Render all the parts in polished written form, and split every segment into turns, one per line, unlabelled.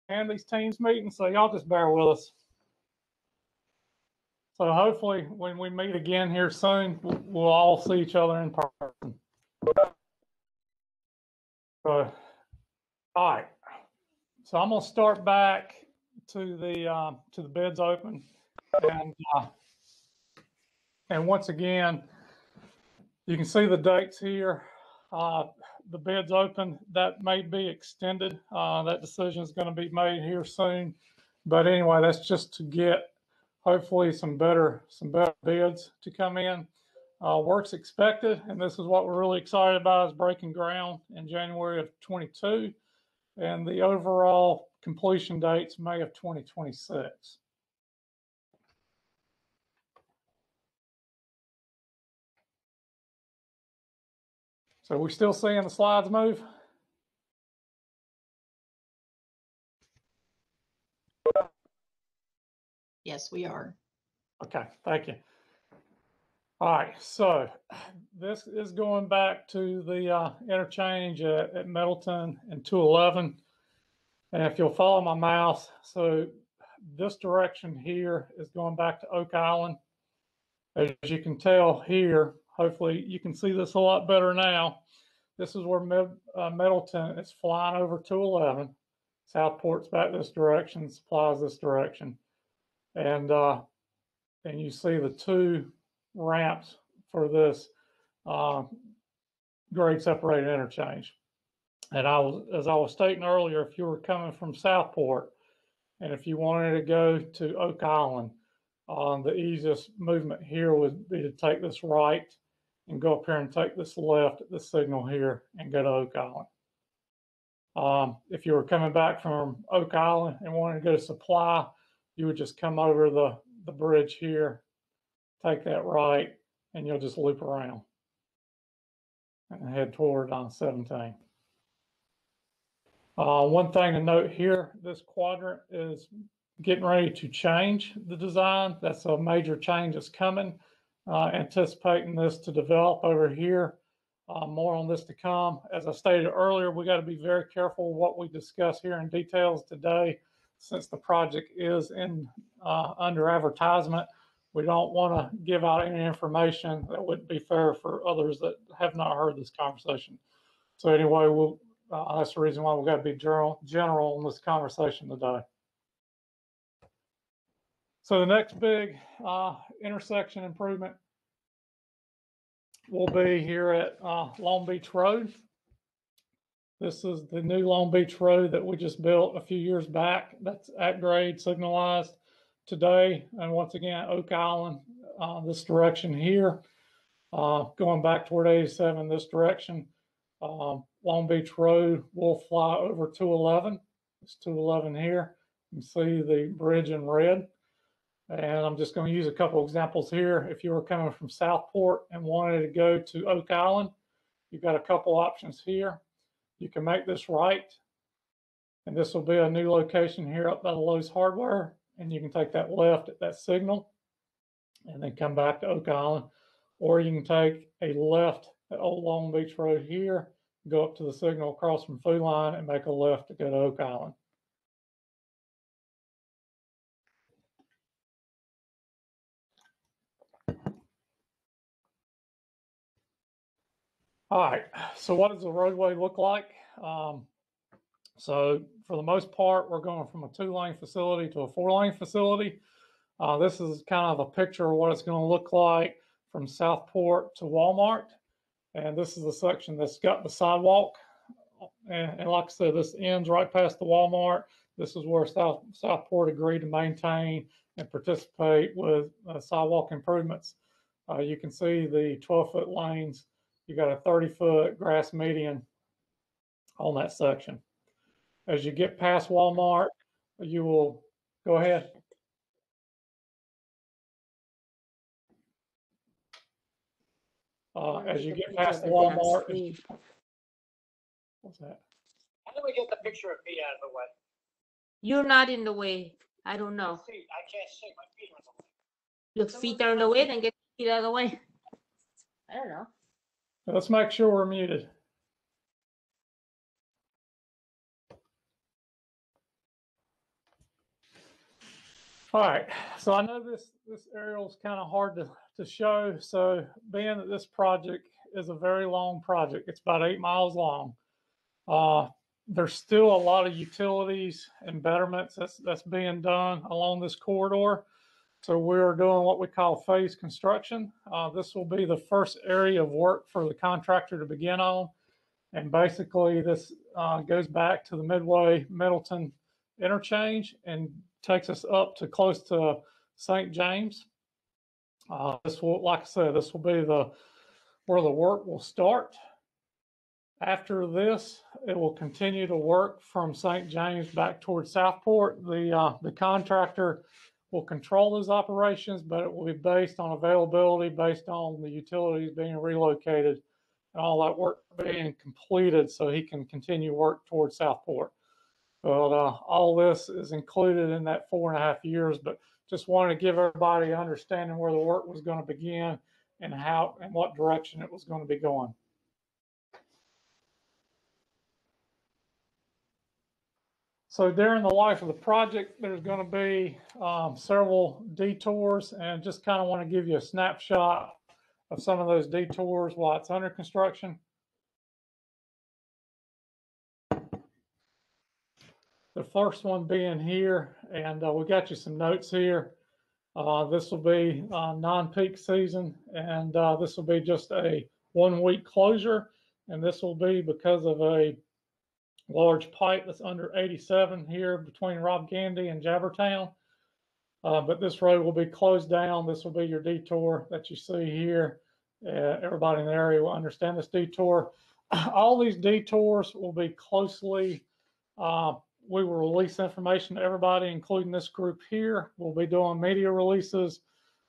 and these teams meetings, so y'all just bear with us. So hopefully when we meet again here soon, we'll all see each other in person. So, all right. So I'm gonna start back to the bids open, and once again, you can see the dates here. The bids open, that may be extended. That decision is going to be made here soon. But anyway, that's just to get hopefully some better bids to come in. Work's expected, and this is what we're really excited about, is breaking ground in January of 22, and the overall completion date's May of 2026. So we're still seeing the slides move?
Yes, we are.
Okay, thank you. All right, so this is going back to the interchange at Middleton and 211. And if you'll follow my mouse, so this direction here is going back to Oak Island. As you can tell here, hopefully you can see this a lot better now. This is where Middleton is flying over 211. Southport's back this direction, Supply's this direction. And you see the two ramps for this grade separated interchange. And as I was stating earlier, if you were coming from Southport and if you wanted to go to Oak Island, the easiest movement here would be to take this right and go up here and take this left at this signal here and go to Oak Island. If you were coming back from Oak Island and wanted to go to Supply, you would just come over the bridge here, take that right, and you'll just loop around and head toward 17. One thing to note here, this quadrant is getting ready to change the design. That's a major change that's coming. Anticipating this to develop over here. More on this to come. As I stated earlier, we got to be very careful what we discuss here in details today, since the project is under advertisement. We don't want to give out any information that wouldn't be fair for others that have not heard this conversation. So anyway, that's the reason why we've got to be general in this conversation today. So the next big intersection improvement will be here at Long Beach Road. This is the new Long Beach Road that we just built a few years back. That's at grade, signalized today. And once again, Oak Island, this direction here, going back toward 87, this direction. Long Beach Road will fly over 211. It's 211 here. You can see the bridge in red. And I'm just going to use a couple examples here. If you were coming from Southport and wanted to go to Oak Island, you've got a couple options here. You can make this right, and this will be a new location here up by the Lowe's Hardware, and you can take that left at that signal and then come back to Oak Island, or you can take a left at Old Long Beach Road here, go up to the signal across from Food Line and make a left to go to Oak Island. All right, so what does the roadway look like? So for the most part, we're going from a 2-lane facility to a 4-lane facility. This is kind of a picture of what it's going to look like from Southport to Walmart. And this is the section that's got the sidewalk. And like I said, this ends right past the Walmart. This is where Southport agreed to maintain and participate with sidewalk improvements. You can see the 12-foot lanes. You got a 30-foot grass median on that section. As you get past Walmart, you will go ahead. As you get past Walmart, what's that?
How do we get the picture of me out of the way?
You're not in the way. I don't know.
I can't see. My feet are in the way.
Your feet are in the way, then get your feet out of the way. I don't know.
Let's make sure we're muted. All right, so I know this aerial is kind of hard to show. So being that this project is a very long project, it's about 8 miles long. There's still a lot of utilities and betterments that's being done along this corridor. So we're doing what we call phase construction. This will be the first area of work for the contractor to begin on. And basically this goes back to the Midway Middleton interchange and takes us up to close to St. James. This will, like I said, this will be where the work will start. After this, it will continue to work from St. James back towards Southport. The contractor will control those operations, but it will be based on availability, based on the utilities being relocated and all that work being completed so he can continue work towards Southport. But all this is included in that 4.5 years, but just wanted to give everybody an understanding where the work was going to begin and how and what direction it was going to be going. So during the life of the project, there's going to be several detours, and just kind of want to give you a snapshot of some of those detours while it's under construction. The first one being here, and we got you some notes here. This will be non-peak season, and this will be just a 1-week closure, and this will be because of a large pipe that's under 87 here between Rob Gandy and Jabbertown. But this road will be closed down. This will be your detour that you see here. Everybody in the area will understand this detour. All these detours will be closely, we will release information to everybody, including this group here. We'll be doing media releases.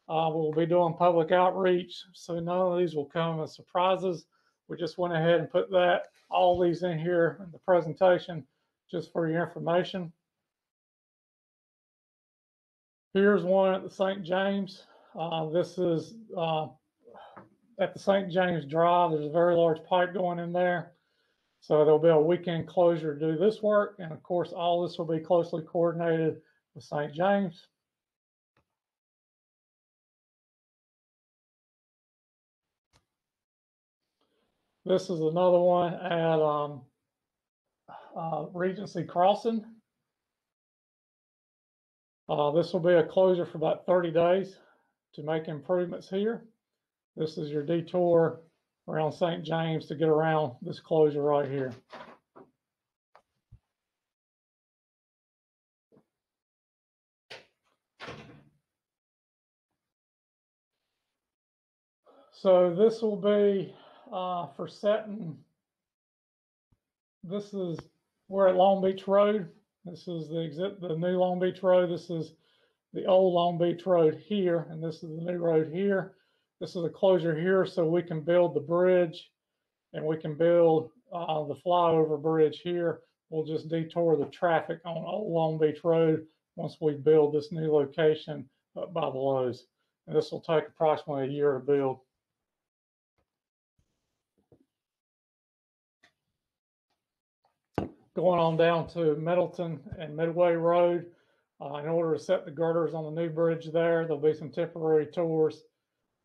We'll be doing public outreach. So none of these will come as surprises. We just went ahead and put all these in here in the presentation just for your information. Here's one at the St. James. This is at the St. James Drive. There's a very large pipe going in there. So there'll be a weekend closure to do this work. And of course, all this will be closely coordinated with St. James. This is another one at Regency Crossing. This will be a closure for about 30 days to make improvements here. This is your detour around St. James to get around this closure right here. So this will be for setting. We're at Long Beach Road. This is the new Long Beach Road. This is the old Long Beach Road here, and this is the new road here. This is a closure here so we can build the bridge and we can build the flyover bridge here. We'll just detour the traffic on old Long Beach Road once we build this new location up by the Lowe's. And this will take approximately a year to build. Going on down to Middleton and Midway Road. In order to set the girders on the new bridge there'll be some temporary tours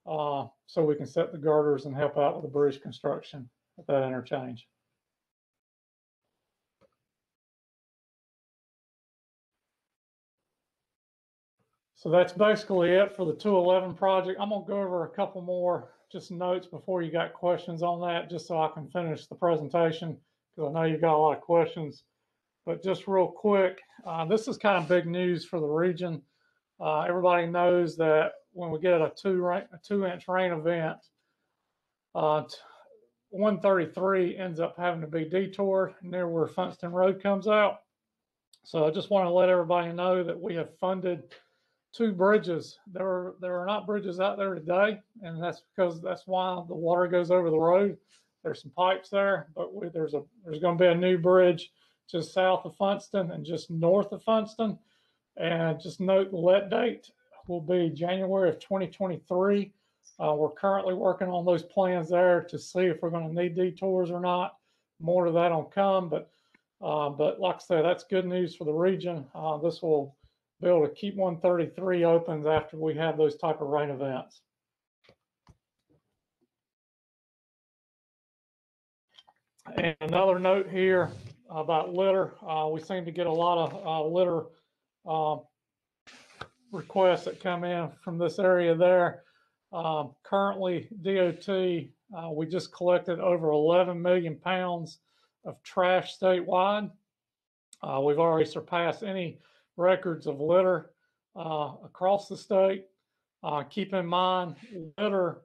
so we can set the girders and help out with the bridge construction at that interchange. So that's basically it for the 211 project. I'm going to go over a couple more just notes before you got questions on that, just so I can finish the presentation, because I know you got a lot of questions. But just real quick, this is kind of big news for the region. Everybody knows that when we get a 2-inch rain event, 133 ends up having to be detoured near where Funston Road comes out. So I just want to let everybody know that we have funded 2 bridges. There are not bridges out there today, and that's because that's why the water goes over the road. There's some pipes there, but there's going to be a new bridge just south of Funston and just north of Funston. And just note the let date will be January of 2023. We're currently working on those plans there to see if we're going to need detours or not. More of that will come, but like I said, that's good news for the region. This will be able to keep 133 open after we have those type of rain events. And another note here about litter, we seem to get a lot of litter requests that come in from this area there. Currently, DOT, we just collected over 11 million pounds of trash statewide. We've already surpassed any records of litter across the state. Keep in mind, litter,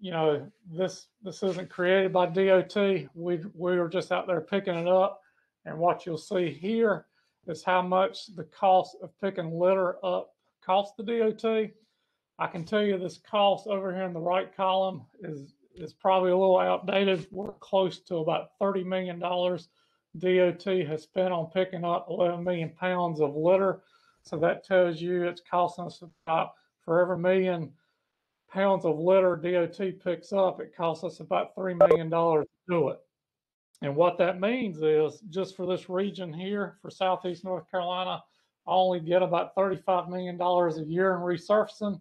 you know, this isn't created by DOT. We were just out there picking it up, and what you'll see here is how much the cost of picking litter up costs the DOT. I can tell you this cost over here in the right column is probably a little outdated. We're close to about $30 million DOT has spent on picking up 11 million pounds of litter. So that tells you it's costing us about, for every million pounds of litter DOT picks up, it costs us about $3 million to do it. And what that means is, just for this region here, for Southeast North Carolina, I only get about $35 million a year in resurfacing,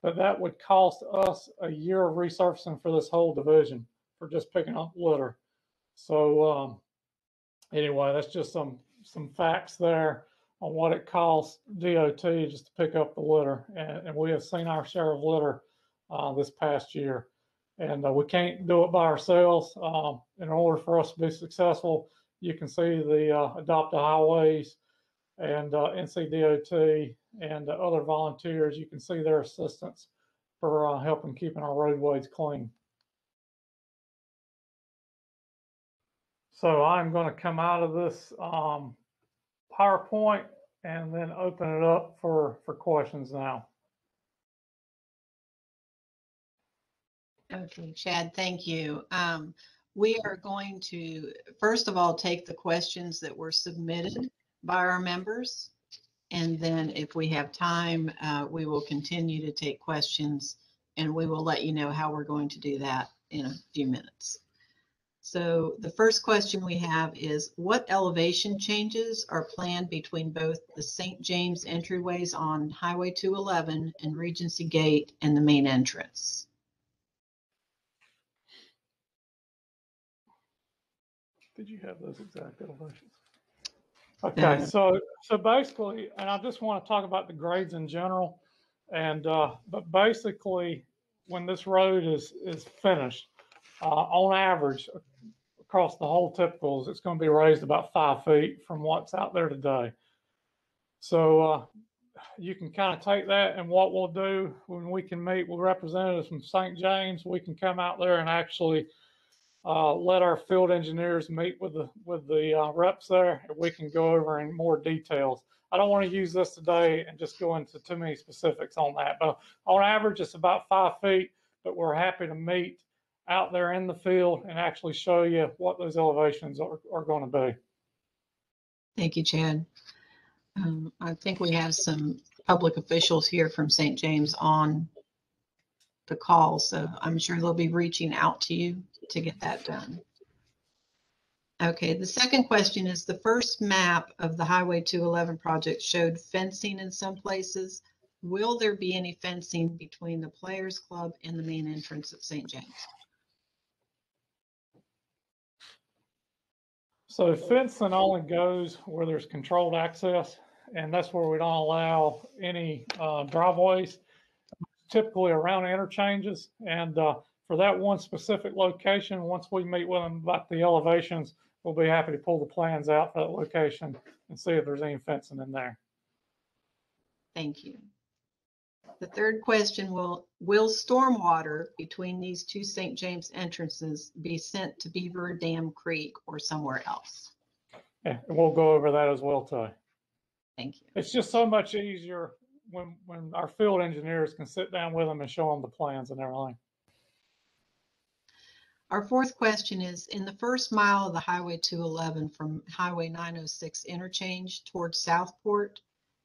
but that would cost us a year of resurfacing for this whole division for just picking up litter. So anyway, that's just some facts there on what it costs DOT just to pick up the litter. And we have seen our share of litter this past year. And we can't do it by ourselves. In order for us to be successful, you can see the Adopt a Highways and NCDOT and other volunteers. You can see their assistance for helping keeping our roadways clean. So I'm going to come out of this PowerPoint and then open it up for questions now.
Okay, Chad, thank you. We are going to, first of all, take the questions that were submitted by our members. And then if we have time, we will continue to take questions, and we will let you know how we're going to do that in a few minutes. So the first question we have is, what elevation changes are planned between both the St. James entryways on Highway 211 and Regency Gate and the main entrance?
Did you have those exact elevations? Okay, so basically, and I just want to talk about the grades in general, and but basically, when this road is finished, on average, across the whole typicals, it's going to be raised about 5 feet from what's out there today. So you can kind of take that, and what we'll do when we can meet with representatives from St. James, we can come out there and actually let our field engineers meet with the reps there, and we can go over in more details. I don't want to use this today and just go into too many specifics on that, but on average, it's about 5 feet, but we're happy to meet out there in the field and actually show you what those elevations are going to be.
Thank you, Chad. I think we have some public officials here from St. James on the call, so I'm sure they'll be reaching out to you to get that done. Okay, the second question is, the first map of the Highway 211 project showed fencing in some places. Will there be any fencing between the Players Club and the main entrance of St. James?
So fencing only goes where there's controlled access, and that's where we don't allow any driveways, typically around interchanges. And for that one specific location, once we meet with them about the elevations, we'll be happy to pull the plans out for that location and see if there's any fencing in there.
Thank you. The third question, will stormwater between these two St. James entrances be sent to Beaver Dam Creek or somewhere else?
Yeah, and we'll go over that as well too.
Thank you.
It's just so much easier when our field engineers can sit down with them and show them the plans and everything.
Our fourth question is, in the first mile of the Highway 211 from Highway 906 interchange towards Southport,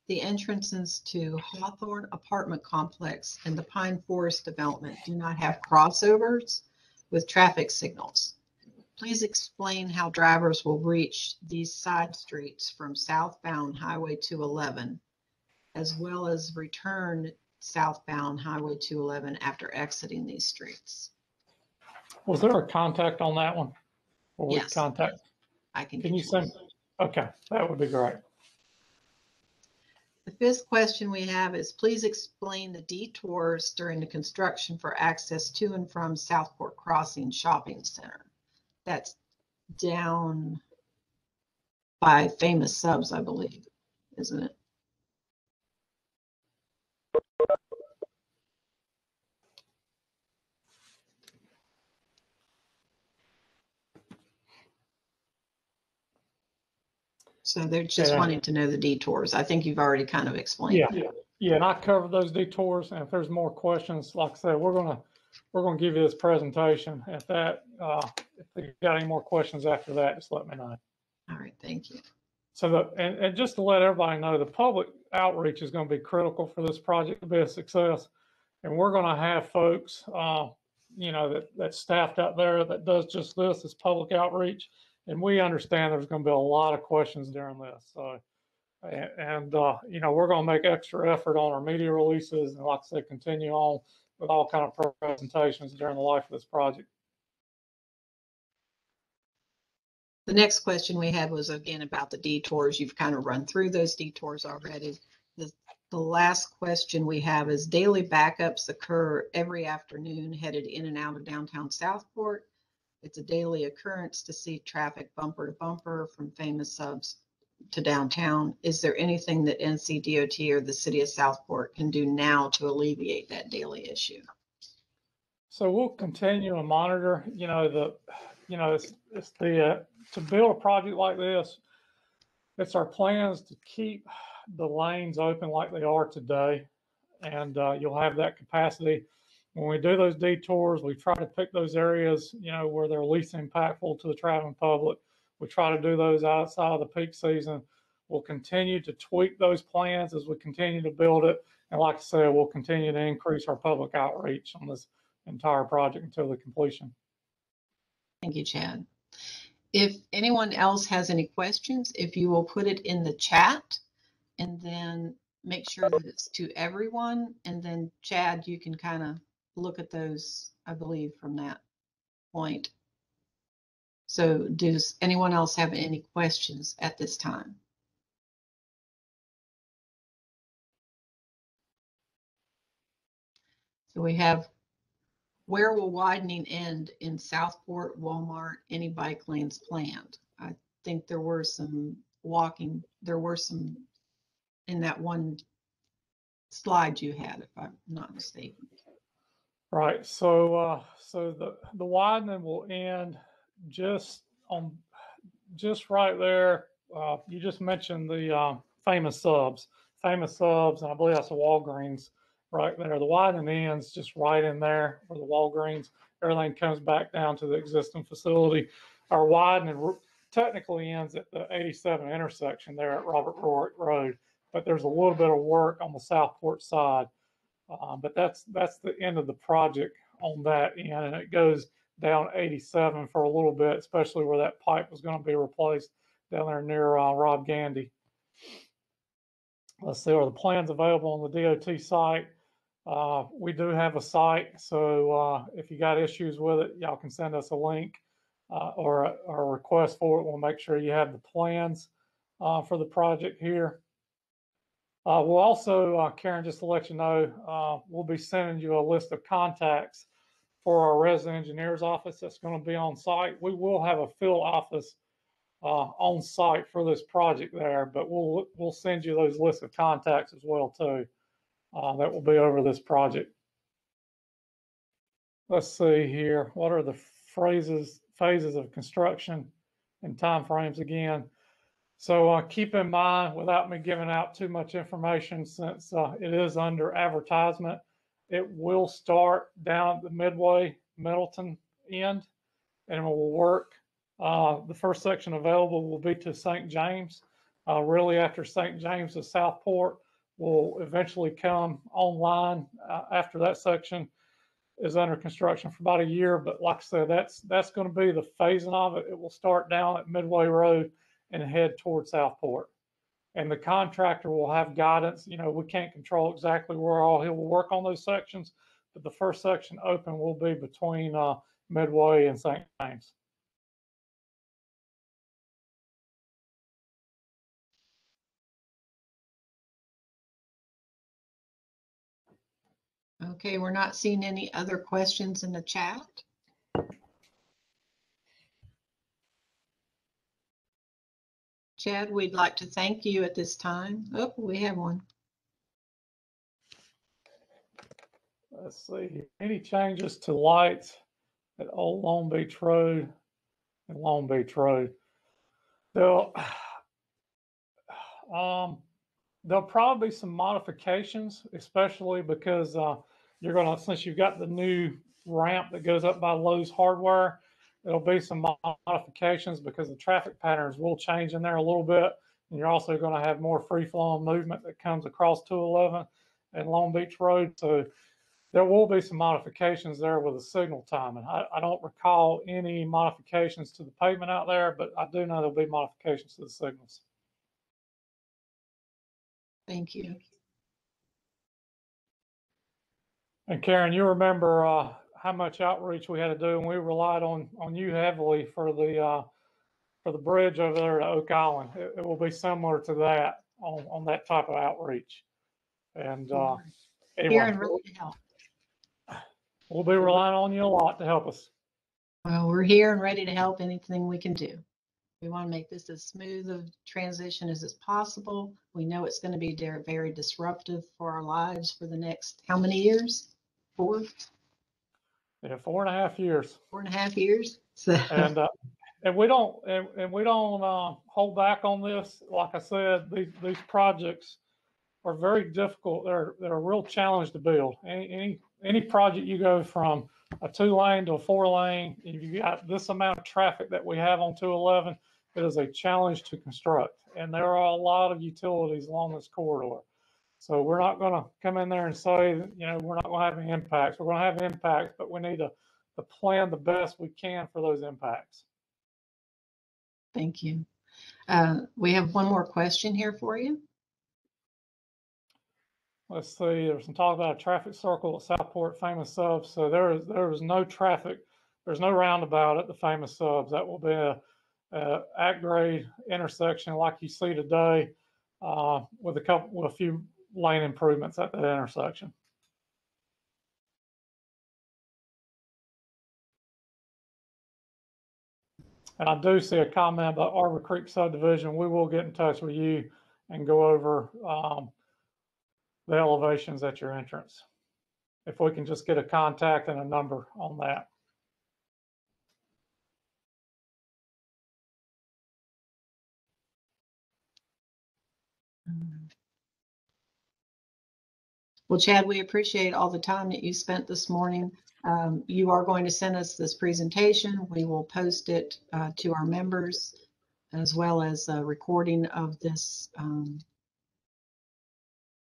the entrances to Hawthorne Apartment Complex and the Pine Forest development do not have crossovers with traffic signals. Please explain how drivers will reach these side streets from southbound Highway 211, as well as return southbound Highway 211 after exiting these streets.
Was there a contact on that one? Or we
Yes.
contact?
I can
Can
get
you send? Okay, that would be great.
The fifth question we have is, please explain the detours during the construction for access to and from Southport Crossing Shopping Center. That's down by Famous Subs, I believe, isn't it? So they're just wanting to know the detours. I think you've already kind of explained that.
Yeah, and I covered those detours. And if there's more questions, like I said, we're gonna give you this presentation. If you got any more questions after that, just let me know.
All right, thank you.
So and just to let everybody know, the public outreach is going to be critical for this project to be a success. And we're going to have folks, that's staffed out there that does just this, public outreach. And we understand there's going to be a lot of questions during this. So, we're going to make extra effort on our media releases and, like I said, continue on with all kind of presentations during the life of this project.
The next question we had was again about the detours. You've kind of run through those detours already. The last question we have is, daily backups occur every afternoon headed in and out of downtown Southport. It's a daily occurrence to see traffic bumper to bumper from Famous Subs to downtown. Is there anything that NCDOT or the city of Southport can do now to alleviate that daily issue?
So we'll continue to monitor, to build a project like this, it's our plans to keep the lanes open like they are today. And you'll have that capacity. When we do those detours, we try to pick those areas, where they're least impactful to the traveling public. We try to do those outside of the peak season. We'll continue to tweak those plans as we continue to build it. And like I said, we'll continue to increase our public outreach on this entire project until the completion.
Thank you, Chad. If anyone else has any questions, if you will put it in the chat and then make sure that it's to everyone. And then Chad, you can kind of look at those, I believe, from that point. So does anyone else have any questions at this time? So we have, where will widening end in Southport, Walmart, any bike lanes planned? I think there were some in that one slide you had, if I'm not mistaken.
Right. So the widening will end just right there. You just mentioned the Famous Subs, and I believe that's the Walgreens right there. The widening ends just right in there where the Walgreens. Everything comes back down to the existing facility. Our widening technically ends at the 87 intersection there at Robert Rorick Road, but there's a little bit of work on the Southport side. But that's the end of the project on that end, and it goes down 87 for a little bit, especially where that pipe was going to be replaced down there near Rob Gandy. Let's see, are the plans available on the DOT site? We do have a site, so if you got issues with it, y'all can send us a link or a request for it. We'll make sure you have the plans for the project here. We'll also, Karen, just to let you know, we'll be sending you a list of contacts for our resident engineer's office that's going to be on site. We will have a field office on site for this project there, but we'll send you those lists of contacts as well too. That will be over this project. Let's see here. What are the phases of construction and timeframes again? So keep in mind, without me giving out too much information, since it is under advertisement, it will start down at the Midway, Middleton end, and it will work. The first section available will be to St. James. Really, after St. James to Southport will eventually come online after that section. is under construction for about a year. But like I said, that's going to be the phasing of it. It will start down at Midway Road and head toward Southport. And the contractor will have guidance. You know, we can't control exactly where all he will work on those sections, but the first section open will be between Midway and St. James.
Okay, we're not seeing any other questions in the chat. Chad, we'd like to thank you at this time. Oh, we have one.
Let's see. Any changes to lights at Old Long Beach Road and Long Beach Road? There'll probably be some modifications, especially because you're gonna, since you've got the new ramp that goes up by Lowe's Hardware, there'll be some modifications because the traffic patterns will change in there a little bit, and you're also going to have more free-flowing movement that comes across 211 and Long Beach Road. So there will be some modifications there with the signal timing. I don't recall any modifications to the pavement out there, but I do know there'll be modifications to the signals.
Thank you.
And Karen, you remember how much outreach we had to do, and we relied on you heavily for the bridge over there to Oak Island. It will be similar to that on that type of outreach. And
Here
anyway,
and ready to help.
we'll be relying on you a lot to help us.
Well, we're here and ready to help anything we can do. We want to make this as smooth a transition as is possible. We know it's going to be very disruptive for our lives for the next, how many years? 4?
Yeah, 4.5 years.
4.5 years. So.
And we don't hold back on this. Like I said, these projects are very difficult. They're a real challenge to build. Any project you go from a 2-lane to a 4-lane, if you got this amount of traffic that we have on 211, it is a challenge to construct. And there are a lot of utilities along this corridor. So we're not going to come in there and say, you know, we're not going to have any impacts. We're going to have impacts, but we need to plan the best we can for those impacts.
Thank you. We have one more question here for you.
Let's see, there's some talk about a traffic circle at Southport Famous Subs. So there is no traffic, there's no roundabout at the Famous Subs. That will be a at-grade intersection like you see today, with a few lane improvements at that intersection. And I do see a comment about Arbor Creek subdivision. We will get in touch with you and go over the elevations at your entrance. If we can just get a contact and a number on that.
Well, Chad, we appreciate all the time that you spent this morning. You are going to send us this presentation. We will post it to our members, as well as a recording of this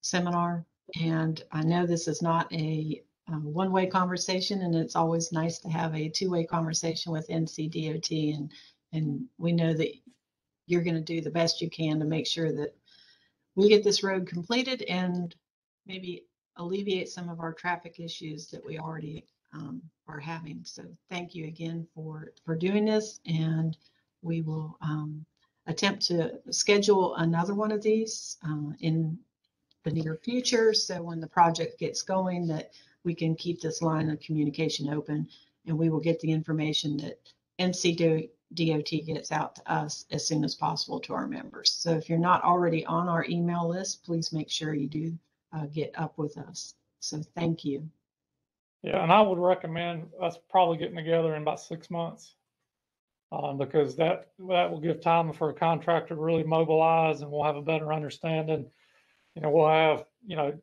seminar. And I know this is not a one-way conversation, and it's always nice to have a two-way conversation with NCDOT. And we know that you're going to do the best you can to make sure that we get this road completed and maybe alleviate some of our traffic issues that we already are having. So thank you again for doing this, and we will attempt to schedule another one of these in the near future. So when the project gets going, that we can keep this line of communication open, and we will get the information that NCDOT gets out to us as soon as possible to our members. So if you're not already on our email list, please make sure you do get up with us. So thank you.
Yeah, and I would recommend us probably getting together in about 6 months, because that will give time for a contractor to really mobilize, and we'll have a better understanding. You know, we'll have, you know,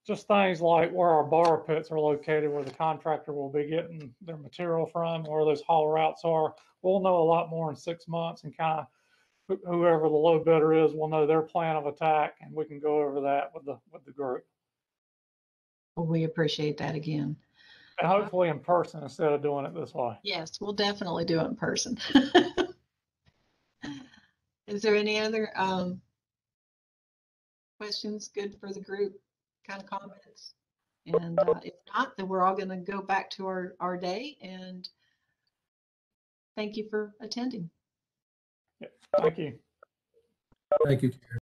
just things like where our borrow pits are located, where the contractor will be getting their material from, where those haul routes are. We'll know a lot more in 6 months, and kind of whoever the low bidder is will know their plan of attack, and we can go over that with the group.
Well, we appreciate that again.
And hopefully in person instead of doing it this way.
Yes, we'll definitely do it in person. Is there any other questions good for the group kind of comments? And if not, then we're all going to go back to our day, and thank you for attending.
Thank you.
Thank you.